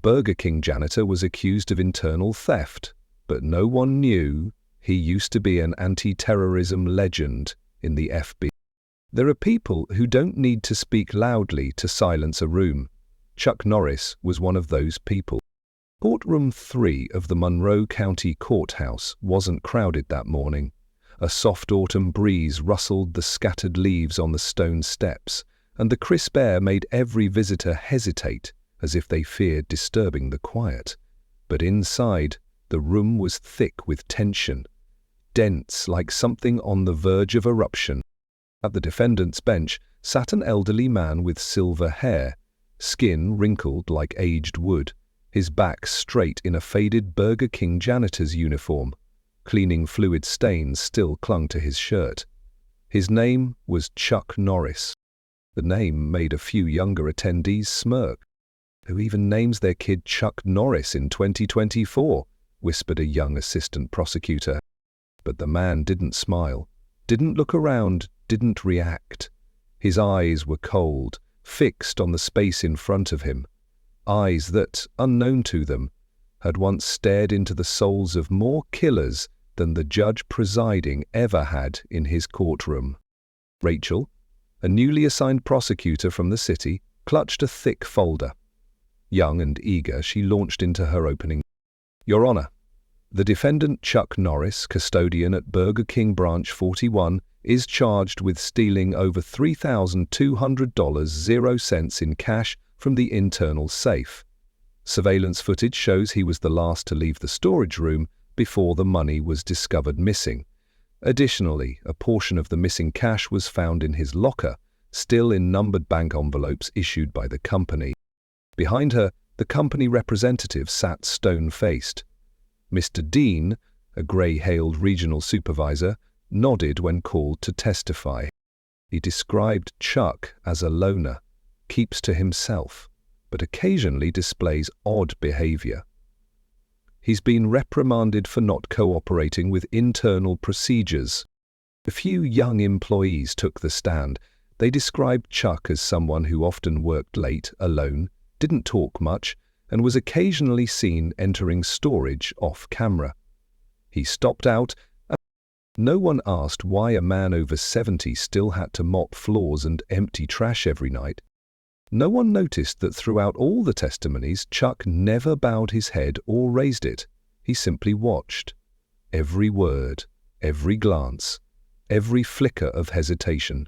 Burger King janitor was accused of internal theft, but no one knew he used to be an anti-terrorism legend in the FBI. There are people who don't need to speak loudly to silence a room. Chuck Norris was one of those people. Courtroom 3 of the Monroe County Courthouse wasn't crowded that morning. A soft autumn breeze rustled the scattered leaves on the stone steps, and the crisp air made every visitor hesitate as if they feared disturbing the quiet. But inside, the room was thick with tension, dense like something on the verge of eruption. At the defendant's bench sat an elderly man with silver hair, skin wrinkled like aged wood, his back straight in a faded Burger King janitor's uniform. Cleaning fluid stains still clung to his shirt. His name was Chuck Norris. The name made a few younger attendees smirk. "Who even names their kid Chuck Norris in 2024? Whispered a young assistant prosecutor. But the man didn't smile, didn't look around, didn't react. His eyes were cold, fixed on the space in front of him. Eyes that, unknown to them, had once stared into the souls of more killers than the judge presiding ever had in his courtroom. Rachel, a newly assigned prosecutor from the city, clutched a thick folder. Young and eager, she launched into her opening. "Your Honor, the defendant Chuck Norris, custodian at Burger King Branch 41, is charged with stealing over $3,200.00 in cash from the internal safe. Surveillance footage shows he was the last to leave the storage room before the money was discovered missing. Additionally, a portion of the missing cash was found in his locker, still in numbered bank envelopes issued by the company." Behind her, the company representative sat stone-faced. Mr. Dean, a grey-hailed regional supervisor, nodded when called to testify. He described Chuck as a loner, keeps to himself, but occasionally displays odd behavior. He's been reprimanded for not cooperating with internal procedures. A few young employees took the stand. They described Chuck as someone who often worked late, alone, didn't talk much, and was occasionally seen entering storage off camera. He stopped out, and no one asked why a man over 70 still had to mop floors and empty trash every night. No one noticed that throughout all the testimonies, Chuck never bowed his head or raised it. He simply watched. Every word, every glance, every flicker of hesitation.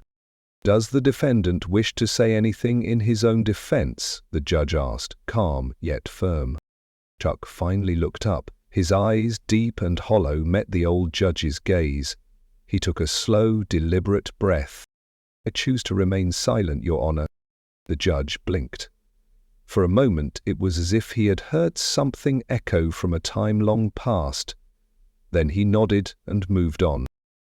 "Does the defendant wish to say anything in his own defense?" the judge asked, calm yet firm. Chuck finally looked up. His eyes, deep and hollow, met the old judge's gaze. He took a slow, deliberate breath. "I choose to remain silent, Your Honor." The judge blinked. For a moment it was as if he had heard something echo from a time long past. Then he nodded and moved on.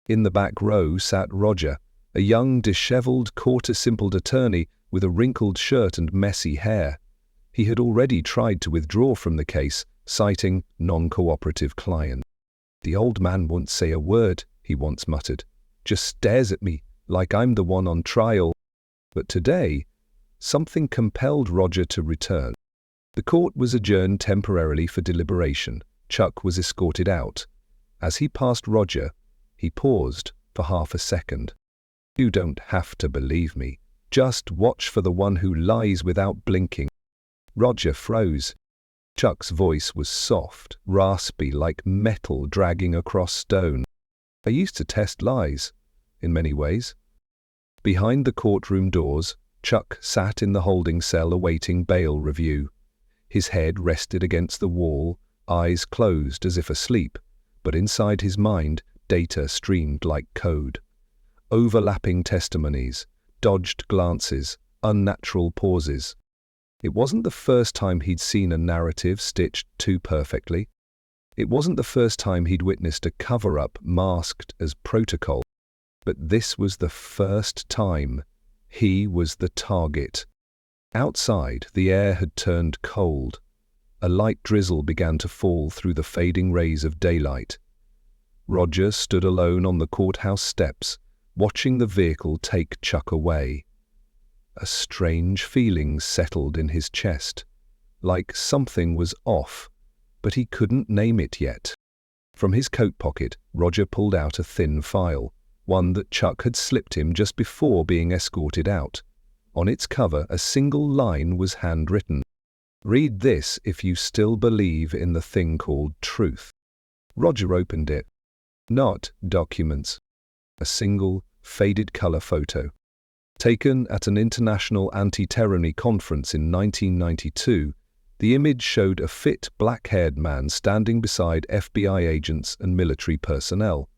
In the back row sat Roger, a young, disheveled, court-assembled attorney with a wrinkled shirt and messy hair. He had already tried to withdraw from the case, citing non-cooperative client. "The old man won't say a word," he once muttered. "Just stares at me like I'm the one on trial." But today, something compelled Roger to return. The court was adjourned temporarily for deliberation. Chuck was escorted out. As he passed Roger, he paused for half a second. "You don't have to believe me. Just watch for the one who lies without blinking." Roger froze. Chuck's voice was soft, raspy, like metal dragging across stone. "I used to test lies, in many ways." Behind the courtroom doors, Chuck sat in the holding cell awaiting bail review. His head rested against the wall, eyes closed as if asleep, but inside his mind, data streamed like code. Overlapping testimonies, dodged glances, unnatural pauses. It wasn't the first time he'd seen a narrative stitched too perfectly. It wasn't the first time he'd witnessed a cover-up masked as protocol. But this was the first time he was the target. Outside, the air had turned cold. A light drizzle began to fall through the fading rays of daylight. Roger stood alone on the courthouse steps, watching the vehicle take Chuck away. A strange feeling settled in his chest. like something was off, but he couldn't name it yet. From his coat pocket, Roger pulled out a thin file, one that Chuck had slipped him just before being escorted out. On its cover, a single line was handwritten. "Read this if you still believe in the thing called truth." Roger opened it. Not documents. A single, faded color photo. Taken at an international anti-tyranny conference in 1992, the image showed a fit, black-haired man standing beside FBI agents and military personnel.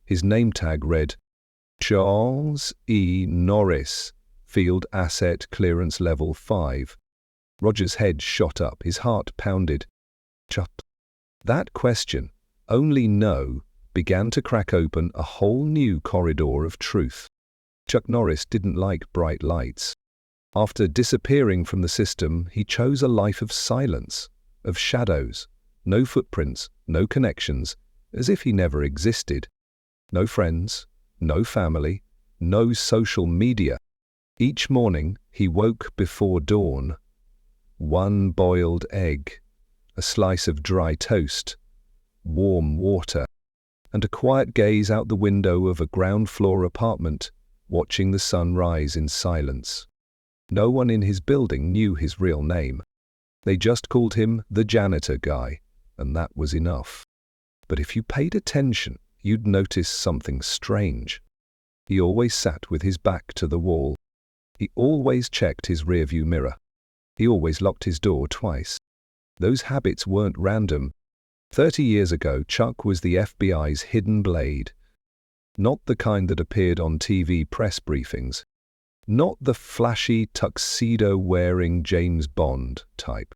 His name tag read, Charles E. Norris, Field Asset Clearance Level 5. Roger's head shot up, his heart pounded. Chuck. That question, only no, began to crack open a whole new corridor of truth. Chuck Norris didn't like bright lights. After disappearing from the system, he chose a life of silence, of shadows, no footprints, no connections, as if he never existed. No friends, no family, no social media. Each morning, he woke before dawn. One boiled egg, a slice of dry toast, warm water, and a quiet gaze out the window of a ground-floor apartment, watching the sun rise in silence. No one in his building knew his real name. They just called him the janitor guy, and that was enough. But if you paid attention, you'd notice something strange. He always sat with his back to the wall. He always checked his rearview mirror. He always locked his door twice. Those habits weren't random. 30 years ago, Chuck was the FBI's hidden blade. Not the kind that appeared on TV press briefings. Not the flashy, tuxedo-wearing James Bond type.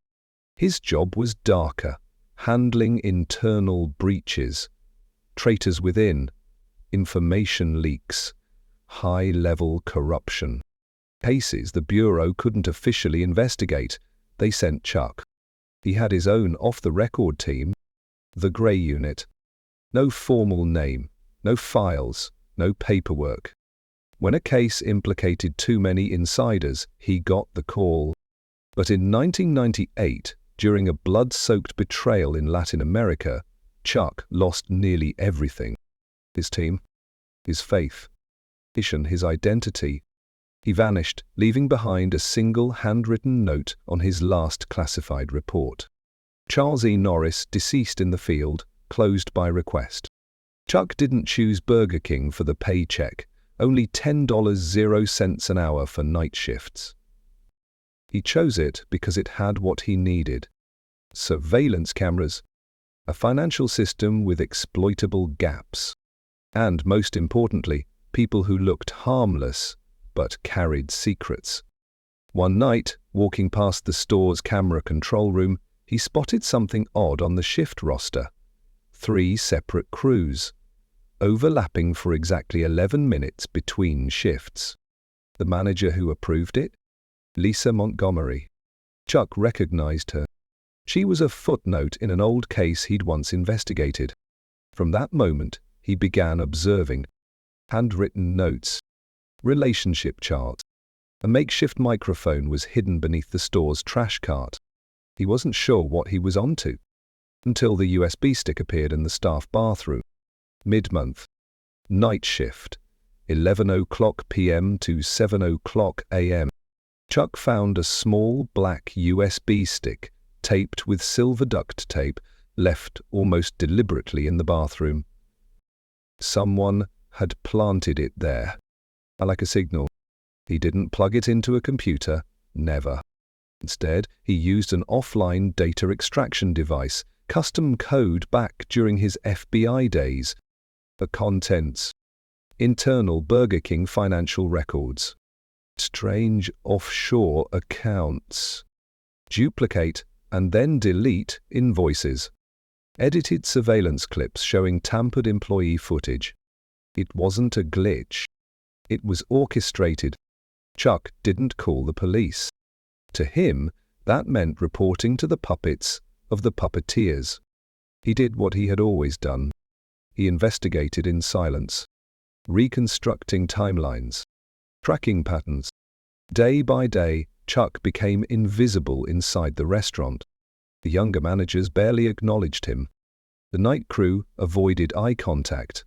His job was darker, handling internal breaches, traitors within, information leaks, high-level corruption. Cases the Bureau couldn't officially investigate, they sent Chuck. He had his own off-the-record team, the Grey Unit. No formal name, no files, no paperwork. When a case implicated too many insiders, he got the call. But in 1998, during a blood-soaked betrayal in Latin America, Chuck lost nearly everything. His team, his faith, his identity. He vanished, leaving behind a single handwritten note on his last classified report. Charles E. Norris, deceased in the field, closed by request. Chuck didn't choose Burger King for the paycheck, only $10.00 an hour for night shifts. He chose it because it had what he needed. Surveillance cameras, a financial system with exploitable gaps, and most importantly, people who looked harmless but carried secrets. One night, walking past the store's camera control room, he spotted something odd on the shift roster. 3 separate crews, overlapping for exactly 11 minutes between shifts. The manager who approved it? Lisa Montgomery. Chuck recognized her. She was a footnote in an old case he'd once investigated. From that moment, he began observing handwritten notes, relationship charts. A makeshift microphone was hidden beneath the store's trash cart. He wasn't sure what he was onto, until the USB stick appeared in the staff bathroom. Mid-month. Night shift. 11:00 p.m. to 7:00 a.m. Chuck found a small black USB stick taped with silver duct tape, left almost deliberately in the bathroom. Someone had planted it there. Like a signal. He didn't plug it into a computer, never. Instead, he used an offline data extraction device, custom code back during his FBI days. The contents: internal Burger King financial records, strange offshore accounts, duplicate and then delete invoices, edited surveillance clips showing tampered employee footage. It wasn't a glitch. It was orchestrated. Chuck didn't call the police. To him, that meant reporting to the puppets of the puppeteers. He did what he had always done. He investigated in silence, reconstructing timelines, tracking patterns. Day by day, Chuck became invisible inside the restaurant. The younger managers barely acknowledged him. The night crew avoided eye contact.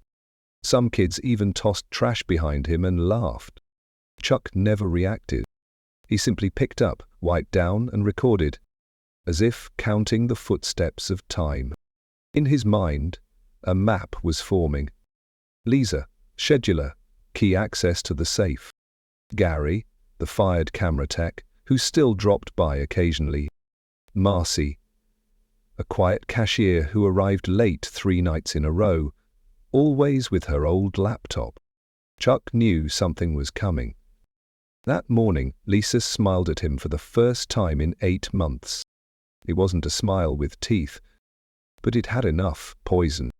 Some kids even tossed trash behind him and laughed. Chuck never reacted. He simply picked up, wiped down, and recorded, as if counting the footsteps of time. In his mind, a map was forming. Lisa, scheduler, key access to the safe. Gary, the fired camera tech, who still dropped by occasionally. Marcy, a quiet cashier who arrived late 3 nights in a row, always with her old laptop. Chuck knew something was coming. That morning, Lisa smiled at him for the first time in 8 months. It wasn't a smile with teeth, but it had enough poison.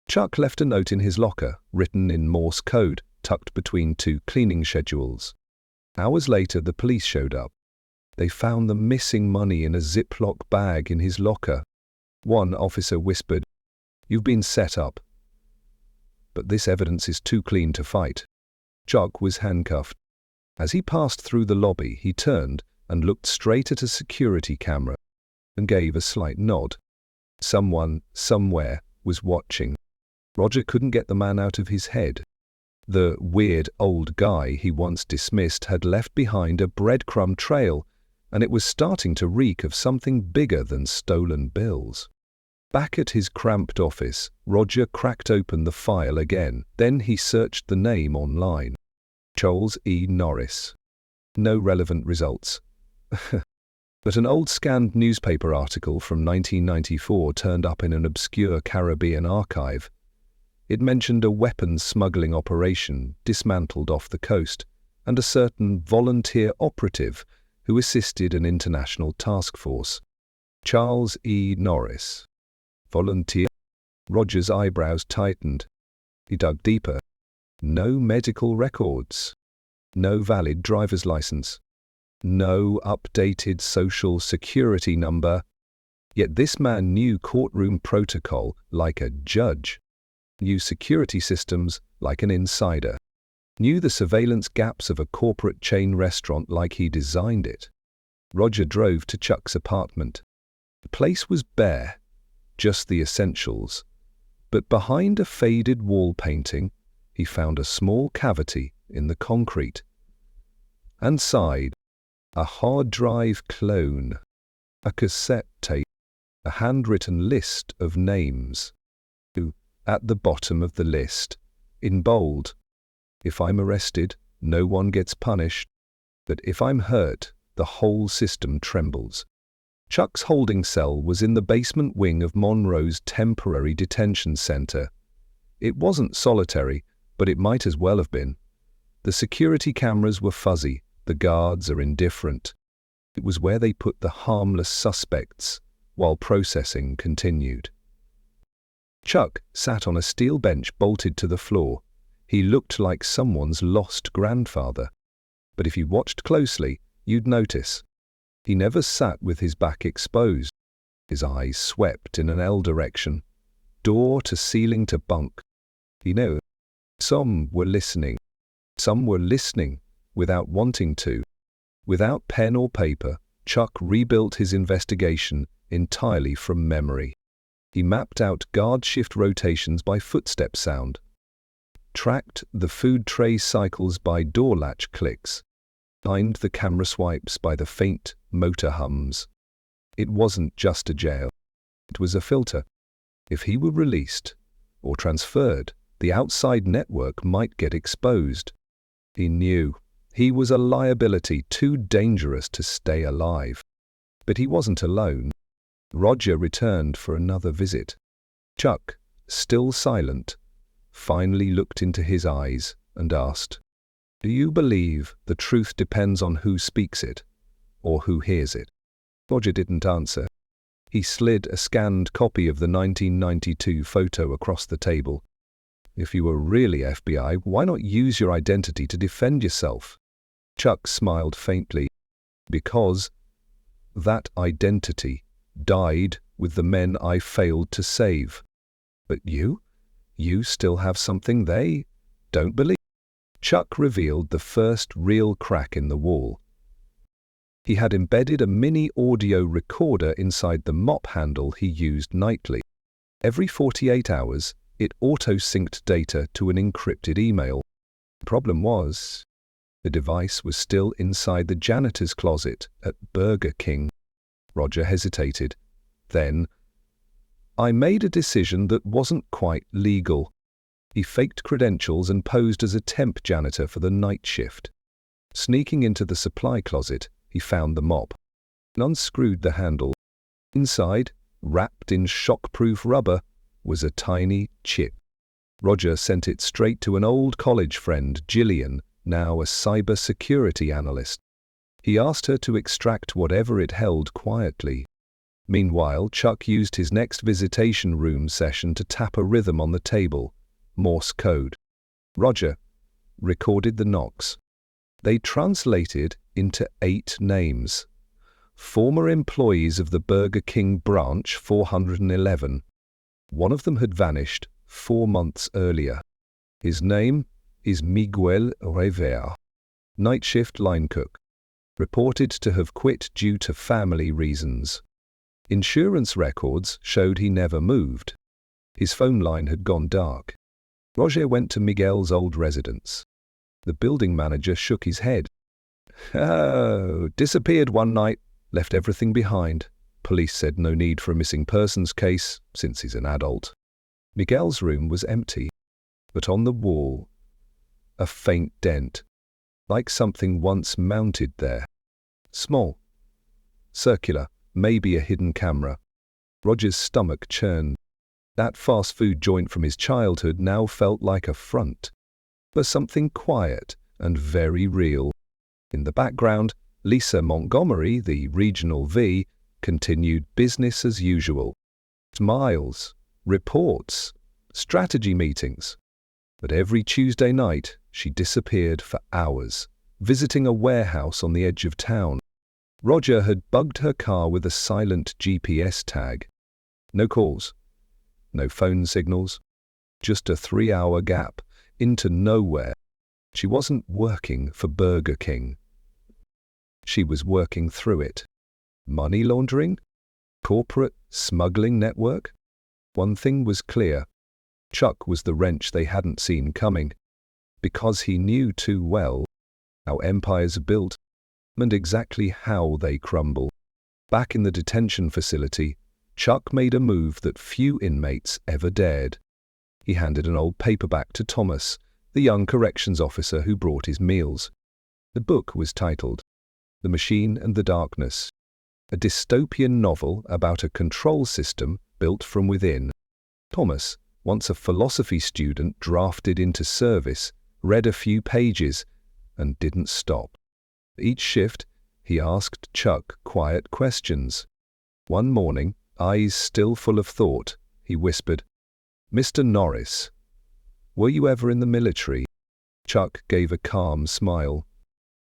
Chuck left a note in his locker, written in Morse code, tucked between 2 cleaning schedules. Hours later, the police showed up. They found the missing money in a Ziploc bag in his locker. One officer whispered, "You've been set up. But this evidence is too clean to fight." Chuck was handcuffed. As he passed through the lobby, he turned and looked straight at a security camera and gave a slight nod. Someone, somewhere, was watching. Roger couldn't get the man out of his head. The weird old guy he once dismissed had left behind a breadcrumb trail, and it was starting to reek of something bigger than stolen bills. Back at his cramped office, Roger cracked open the file again. Then he searched the name online. Chuck Norris. No relevant results. But an old scanned newspaper article from 1994 turned up in an obscure Caribbean archive. It mentioned a weapons smuggling operation dismantled off the coast, and a certain volunteer operative who assisted an international task force. Chuck Norris. Volunteer? Roger's eyebrows tightened. He dug deeper. No medical records. No valid driver's license. No updated social security number. Yet this man knew courtroom protocol like a judge. Knew security systems like an insider. Knew the surveillance gaps of a corporate chain restaurant like he designed it. Roger drove to Chuck's apartment. The place was bare, just the essentials. But behind a faded wall painting, he found a small cavity in the concrete. And sighed. A hard drive clone. A cassette tape. A handwritten list of names. At the bottom of the list, in bold, "If I'm arrested, no one gets punished. But if I'm hurt, the whole system trembles." Chuck's holding cell was in the basement wing of Monroe's temporary detention center. It wasn't solitary, but it might as well have been. The security cameras were fuzzy, the guards are indifferent. It was where they put the harmless suspects, while processing continued. Chuck sat on a steel bench bolted to the floor. He looked like someone's lost grandfather. But if you watched closely, you'd notice. He never sat with his back exposed. His eyes swept in an L direction, door to ceiling to bunk. He knew. Some were listening. Some were listening without wanting to. Without pen or paper, Chuck rebuilt his investigation entirely from memory. He mapped out guard shift rotations by footstep sound, tracked the food tray cycles by door latch clicks, timed the camera swipes by the faint motor hums. It wasn't just a jail. It was a filter. If he were released or transferred, the outside network might get exposed. He knew he was a liability too dangerous to stay alive. But he wasn't alone. Roger returned for another visit. Chuck, still silent, finally looked into his eyes and asked, "Do you believe the truth depends on who speaks it, or who hears it?" Roger didn't answer. He slid a scanned copy of the 1992 photo across the table. "If you were really FBI, why not use your identity to defend yourself?" Chuck smiled faintly. "Because that identity died with the men I failed to save. But you still have something they don't believe." Chuck revealed the first real crack in the wall. He had embedded a mini audio recorder inside the mop handle he used nightly. Every 48 hours, it auto-synced data to an encrypted email. The problem was, the device was still inside the janitor's closet at Burger King. Roger hesitated. Then, I made a decision that wasn't quite legal. He faked credentials and posed as a temp janitor for the night shift. Sneaking into the supply closet, he found the mop and unscrewed the handle. Inside, wrapped in shockproof rubber, was a tiny chip. Roger sent it straight to an old college friend, Gillian, now a cybersecurity analyst. He asked her to extract whatever it held quietly. Meanwhile, Chuck used his next visitation room session to tap a rhythm on the table, Morse code. Roger recorded the knocks. They translated into 8 names. Former employees of the Burger King branch 411. One of them had vanished 4 months earlier. His name is Miguel Rivera, night shift line cook, reported to have quit due to family reasons. Insurance records showed he never moved. His phone line had gone dark. Roger went to Miguel's old residence. The building manager shook his head. Oh, disappeared one night, left everything behind. Police said no need for a missing persons case, since he's an adult. Miguel's room was empty, but on the wall, a faint dent, like something once mounted there. Small, circular, maybe a hidden camera. Roger's stomach churned. That fast food joint from his childhood now felt like a front for something quiet and very real. In the background, Lisa Montgomery, the regional V, continued business as usual. Smiles, reports, strategy meetings. But every Tuesday night, she disappeared for hours, visiting a warehouse on the edge of town. Roger had bugged her car with a silent GPS tag. No calls, no phone signals, just a 3-hour gap into nowhere. She wasn't working for Burger King. She was working through it. Money laundering? Corporate smuggling network? One thing was clear. Chuck was the wrench they hadn't seen coming, because he knew too well how empires are built and exactly how they crumble. Back in the detention facility, Chuck made a move that few inmates ever dared. He handed an old paperback to Thomas, the young corrections officer who brought his meals. The book was titled The Machine and the Darkness, a dystopian novel about a control system built from within. Thomas, once a philosophy student drafted into service, read a few pages and didn't stop. Each shift, he asked Chuck quiet questions. One morning, eyes still full of thought, he whispered, "Mr. Norris, were you ever in the military?" Chuck gave a calm smile.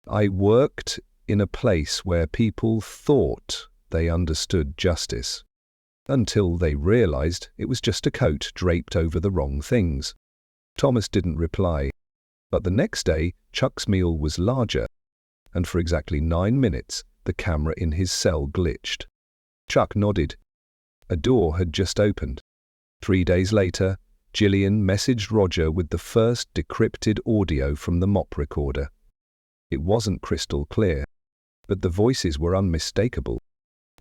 "I worked in a place where people thought they understood justice, until they realized it was just a coat draped over the wrong things." Thomas didn't reply, but the next day Chuck's meal was larger, and for exactly 9 minutes the camera in his cell glitched. Chuck nodded. A door had just opened. 3 days later, Gillian messaged Roger with the first decrypted audio from the mop recorder. It wasn't crystal clear, but the voices were unmistakable.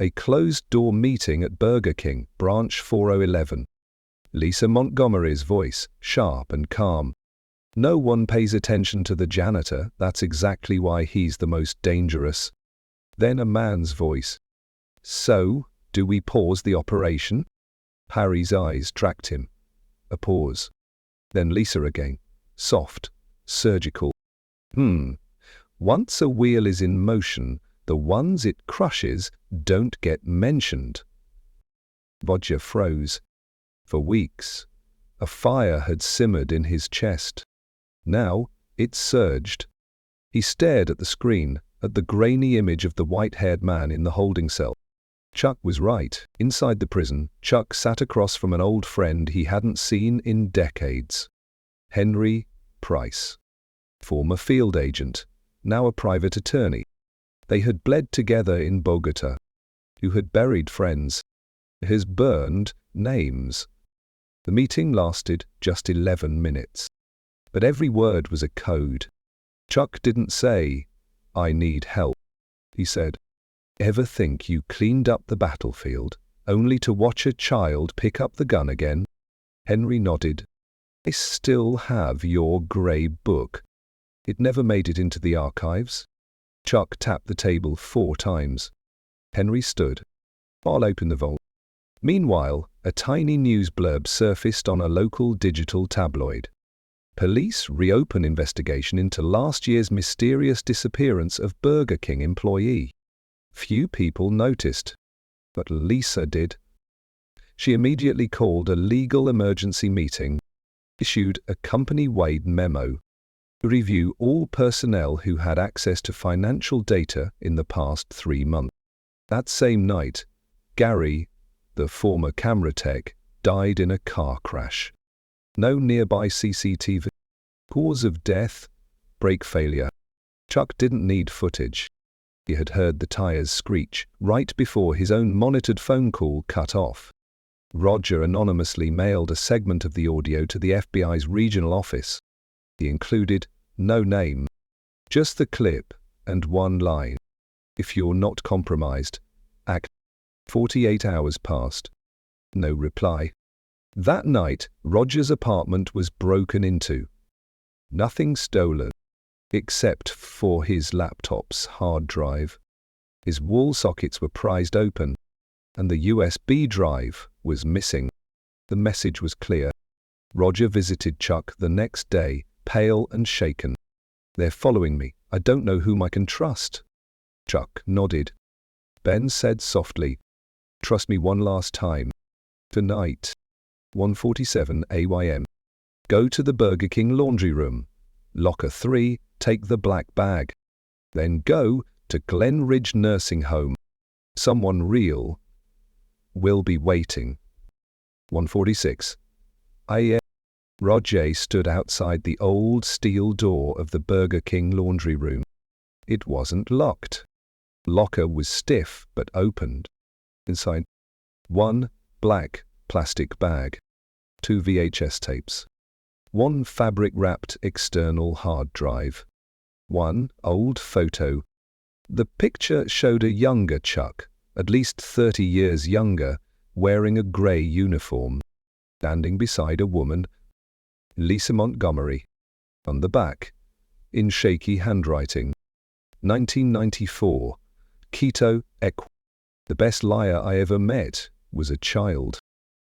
A closed-door meeting at Burger King, branch 4011. Lisa Montgomery's voice, sharp and calm. "No one pays attention to the janitor, that's exactly why he's the most dangerous." Then a man's voice. "So, do we pause the operation?" Harry's eyes tracked him. A pause. Then Lisa again. Soft, surgical. Once a wheel is in motion, the ones it crushes don't get mentioned." Roger froze. For weeks, a fire had simmered in his chest. Now, it surged. He stared at the screen, at the grainy image of the white-haired man in the holding cell. Chuck was right. Inside the prison, Chuck sat across from an old friend he hadn't seen in decades. Henry Price, former field agent, now a private attorney. They had bled together in Bogota, who had buried friends, has burned names. The meeting lasted just 11 minutes. But every word was a code. Chuck didn't say, "I need help." He said, "Ever think you cleaned up the battlefield, only to watch a child pick up the gun again?" Henry nodded. "I still have your grey book. It never made it into the archives." Chuck tapped the table 4 times. Henry stood. "I'll open the vault." Meanwhile, a tiny news blurb surfaced on a local digital tabloid. Police reopen investigation into last year's mysterious disappearance of Burger King employee. Few people noticed, but Lisa did. She immediately called a legal emergency meeting, issued a company-wide memo to review all personnel who had access to financial data in the past 3 months. That same night, Gary, the former camera tech, died in a car crash. No nearby CCTV. Cause of death? Brake failure. Chuck didn't need footage. He had heard the tires screech right before his own monitored phone call cut off. Roger anonymously mailed a segment of the audio to the FBI's regional office. He included no name, just the clip and one line: "If you're not compromised, act." 48 hours passed. No reply. That night, Roger's apartment was broken into. Nothing stolen, except for his laptop's hard drive. His wall sockets were prized open, and the USB drive was missing. The message was clear. Roger visited Chuck the next day, pale and shaken. "They're following me. I don't know whom I can trust." Chuck nodded. Ben said softly, "Trust me one last time. Tonight, 1:47 a.m. Go to the Burger King laundry room. Locker 3, take the black bag. Then go to Glen Ridge Nursing Home. Someone real will be waiting." 1:46 a.m. Roger stood outside the old steel door of the Burger King laundry room. It wasn't locked. Locker was stiff but opened. Inside, 1 black plastic bag, 2 VHS tapes, 1 fabric-wrapped external hard drive, 1 old photo. The picture showed a younger Chuck, at least 30 years younger, wearing a grey uniform, standing beside a woman, Lisa Montgomery. On the back, in shaky handwriting, 1994, Quito, Ecuador. "The best liar I ever met was a child."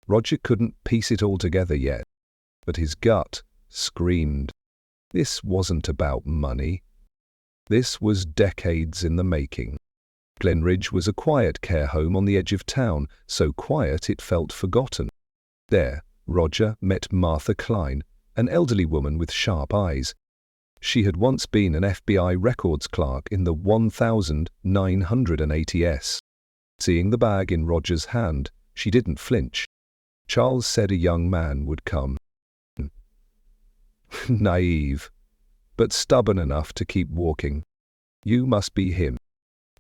Roger couldn't piece it all together yet, but his gut screamed. This wasn't about money. This was decades in the making. Glenridge was a quiet care home on the edge of town, so quiet it felt forgotten. There, Roger met Martha Klein, an elderly woman with sharp eyes. She had once been an FBI records clerk in the 1980s. Seeing the bag in Roger's hand, she didn't flinch. "Charles said a young man would come." Naive, but stubborn enough to keep walking. "You must be him."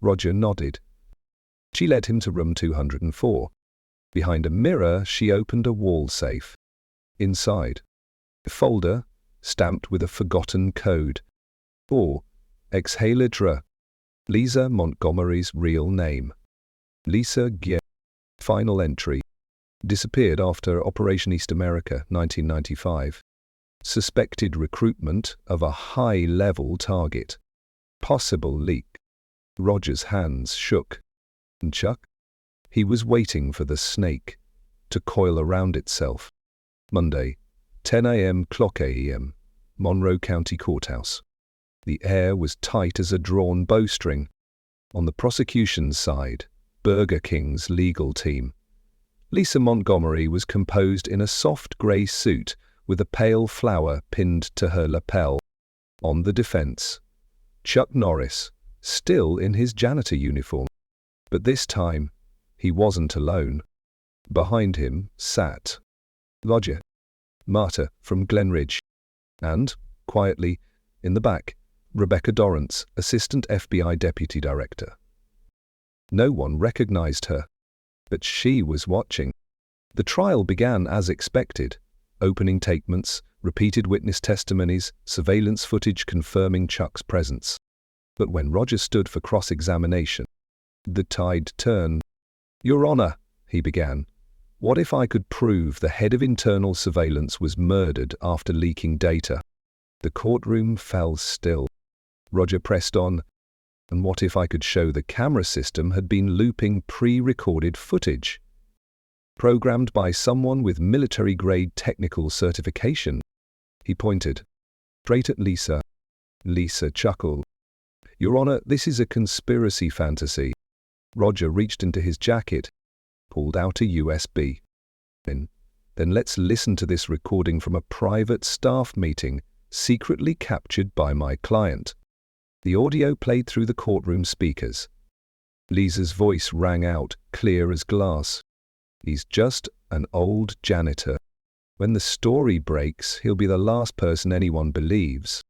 Roger nodded. She led him to room 204. Behind a mirror, she opened a wall safe. Inside, a folder stamped with a forgotten code. Or Exhalidra, Lisa Montgomery's real name. Lisa Gier. Final entry. Disappeared after Operation East America, 1995. Suspected recruitment of a high-level target. Possible leak. Roger's hands shook. And Chuck? He was waiting for the snake to coil around itself. Monday, 10 a.m. clock a.m., Monroe County Courthouse. The air was tight as a drawn bowstring. On the prosecution's side, Burger King's legal team. Lisa Montgomery was composed in a soft grey suit with a pale flower pinned to her lapel. On the defense, Chuck Norris, still in his janitor uniform. But this time, he wasn't alone. Behind him sat Roger, Martha from Glenridge, and, quietly, in the back, Rebecca Dorrance, Assistant FBI Deputy Director. No one recognized her, but she was watching. The trial began as expected. Opening statements, repeated witness testimonies, surveillance footage confirming Chuck's presence. But when Roger stood for cross-examination, the tide turned. "Your Honor," he began, "what if I could prove the head of internal surveillance was murdered after leaking data?" The courtroom fell still. Roger pressed on, "And what if I could show the camera system had been looping pre-recorded footage, programmed by someone with military-grade technical certification?" He pointed straight at Lisa. Lisa chuckled. "Your Honor, this is a conspiracy fantasy." Roger reached into his jacket, pulled out a USB. Then let's listen to this recording from a private staff meeting secretly captured by my client. The audio played through the courtroom speakers. Lisa's voice rang out, clear as glass. "He's just an old janitor. When the story breaks, he'll be the last person anyone believes."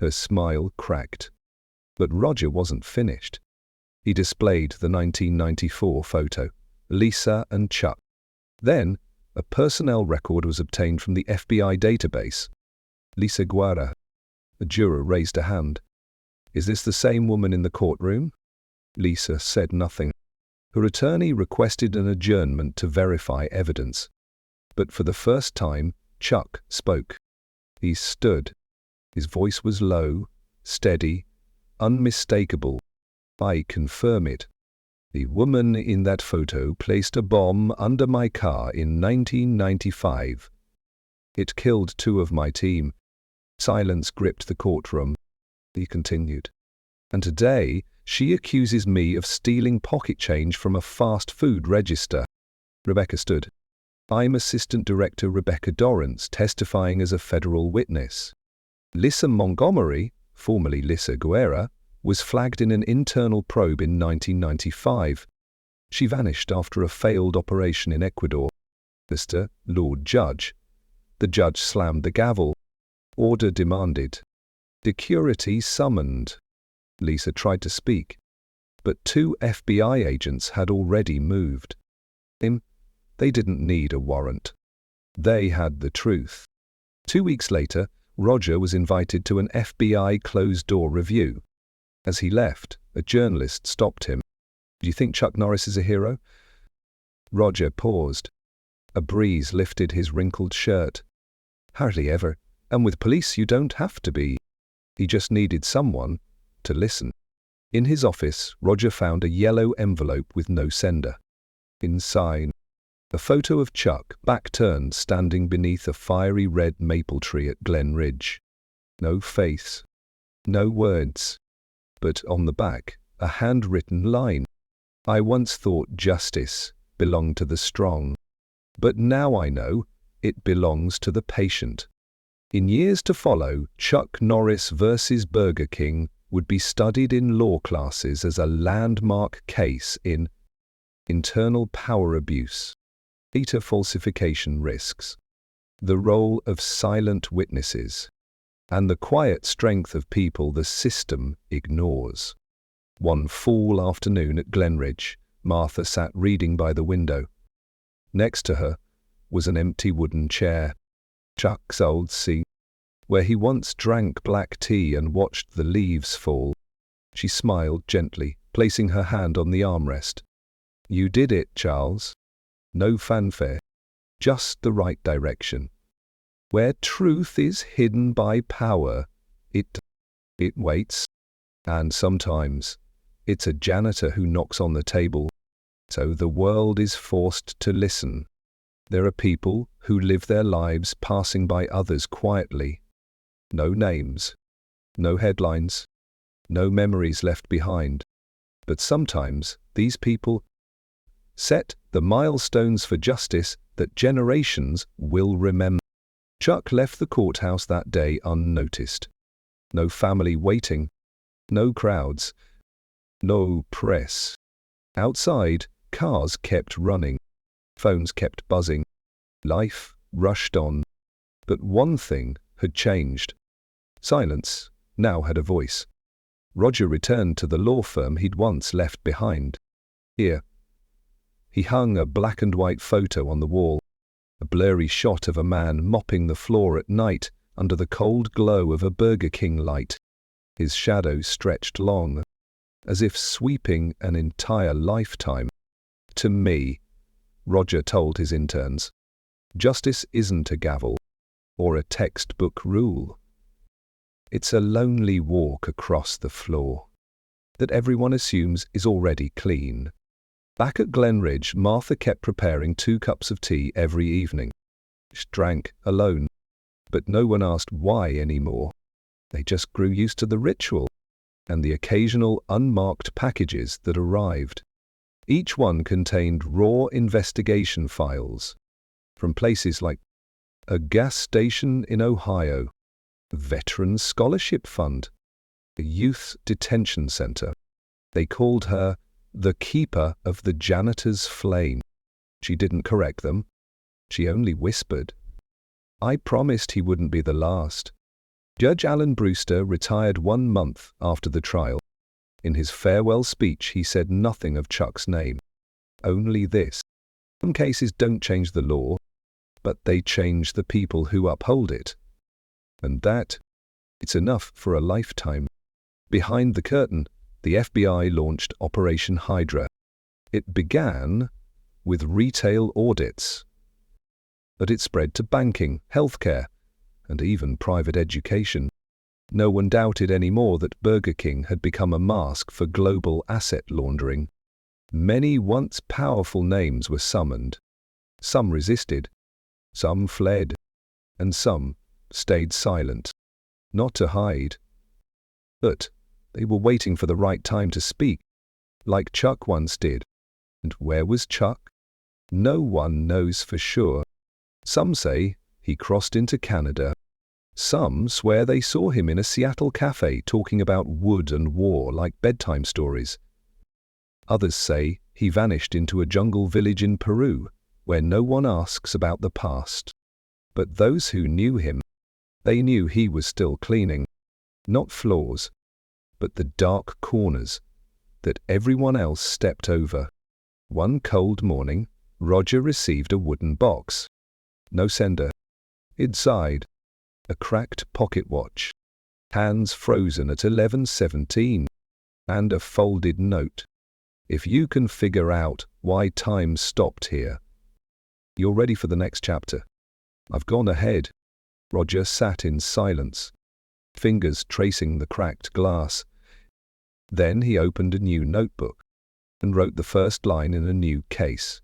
Her smile cracked. But Roger wasn't finished. He displayed the 1994 photo, Lisa and Chuck. Then, a personnel record was obtained from the FBI database. Lisa Guerra. A juror raised a hand. "Is this the same woman in the courtroom?" Lisa said nothing. Her attorney requested an adjournment to verify evidence. But for the first time, Chuck spoke. He stood. His voice was low, steady, unmistakable. "I confirm it. The woman in that photo placed a bomb under my car in 1995. It killed 2 of my team." Silence gripped the courtroom. He continued. "And today, she accuses me of stealing pocket change from a fast food register." Rebecca stood. "I'm Assistant Director Rebecca Dorrance, testifying as a federal witness. Lisa Montgomery, formerly Lisa Guerra, was flagged in an internal probe in 1995. She vanished after a failed operation in Ecuador. Mr. Lord Judge." The judge slammed the gavel. "Order demanded. Security summoned." Lisa tried to speak, but 2 FBI agents had already moved. They didn't need a warrant. They had the truth. 2 weeks later, Roger was invited to an FBI closed-door review. As he left, a journalist stopped him. "Do you think Chuck Norris is a hero?" Roger paused. A breeze lifted his wrinkled shirt. "Hardly ever. And with police you don't have to be. He just needed someone to listen." In his office, Roger found a yellow envelope with no sender. Inside, a photo of Chuck, back turned, standing beneath a fiery red maple tree at Glen Ridge. No face, no words, but on the back, a handwritten line. "I once thought justice belonged to the strong, but now I know it belongs to the patient." In years to follow, Chuck Norris versus Burger King would be studied in law classes as a landmark case in internal power abuse, data falsification risks, the role of silent witnesses, and the quiet strength of people the system ignores. One fall afternoon at Glenridge, Martha sat reading by the window. Next to her was an empty wooden chair, Chuck's old seat, where he once drank black tea and watched the leaves fall. She smiled gently, placing her hand on the armrest. "You did it, Charles. No fanfare, just the right direction. Where truth is hidden by power, it waits. And sometimes, it's a janitor who knocks on the table. So the world is forced to listen. There are people who live their lives passing by others quietly. No names, no headlines, no memories left behind. But sometimes these people set the milestones for justice that generations will remember." Chuck left the courthouse that day unnoticed. No family waiting, no crowds, no press. Outside, cars kept running, phones kept buzzing. Life rushed on. But one thing had changed. Silence now had a voice. Roger returned to the law firm he'd once left behind. Here. He hung a black and white photo on the wall, a blurry shot of a man mopping the floor at night under the cold glow of a Burger King light. His shadow stretched long, as if sweeping an entire lifetime. To me, Roger told his interns, justice isn't a gavel or a textbook rule. It's a lonely walk across the floor that everyone assumes is already clean. Back at Glenridge, Martha kept preparing 2 cups of tea every evening. She drank alone, but no one asked why anymore. They just grew used to the ritual and the occasional unmarked packages that arrived. Each one contained raw investigation files from places like a gas station in Ohio, a Veterans Scholarship Fund, a youth detention center. They called her the keeper of the janitor's flame. She didn't correct them. She only whispered. I promised he wouldn't be the last. Judge Alan Brewster retired 1 month after the trial. In his farewell speech, he said nothing of Chuck's name. Only this. Some cases don't change the law, but they change the people who uphold it. And that, it's enough for a lifetime. Behind the curtain, the FBI launched Operation Hydra. It began with retail audits, but it spread to banking, healthcare, and even private education. No one doubted anymore that Burger King had become a mask for global asset laundering. Many once powerful names were summoned. Some resisted, some fled, and some stayed silent, not to hide, but they were waiting for the right time to speak, like Chuck once did. And where was Chuck? No one knows for sure. Some say he crossed into Canada. Some swear they saw him in a Seattle cafe talking about wood and war like bedtime stories. Others say he vanished into a jungle village in Peru, where no one asks about the past. But those who knew him, they knew he was still cleaning, not floors, but the dark corners that everyone else stepped over. One cold morning, Roger received a wooden box. No sender. Inside, a cracked pocket watch, hands frozen at 11:17, and a folded note. If you can figure out why time stopped here, you're ready for the next chapter. I've gone ahead. Roger sat in silence, fingers tracing the cracked glass. Then he opened a new notebook and wrote the first line in a new case.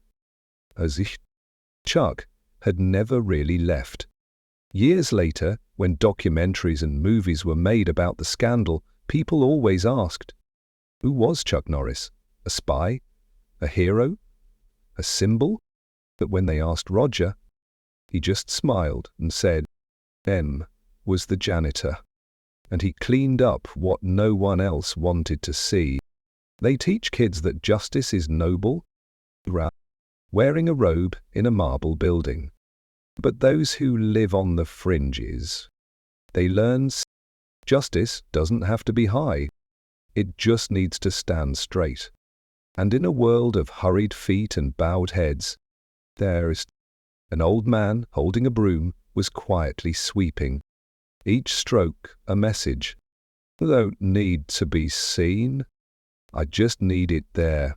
As if Chuck had never really left. Years later, when documentaries and movies were made about the scandal, people always asked, who was Chuck Norris? A spy? A hero? A symbol? But when they asked Roger, he just smiled and said, M was the janitor. And he cleaned up what no one else wanted to see. They teach kids that justice is noble, wearing a robe in a marble building. But those who live on the fringes, they learn justice doesn't have to be high. It just needs to stand straight. And in a world of hurried feet and bowed heads, there's an old man holding a broom was quietly sweeping. Each stroke a message. I don't need to be seen. I just need it there,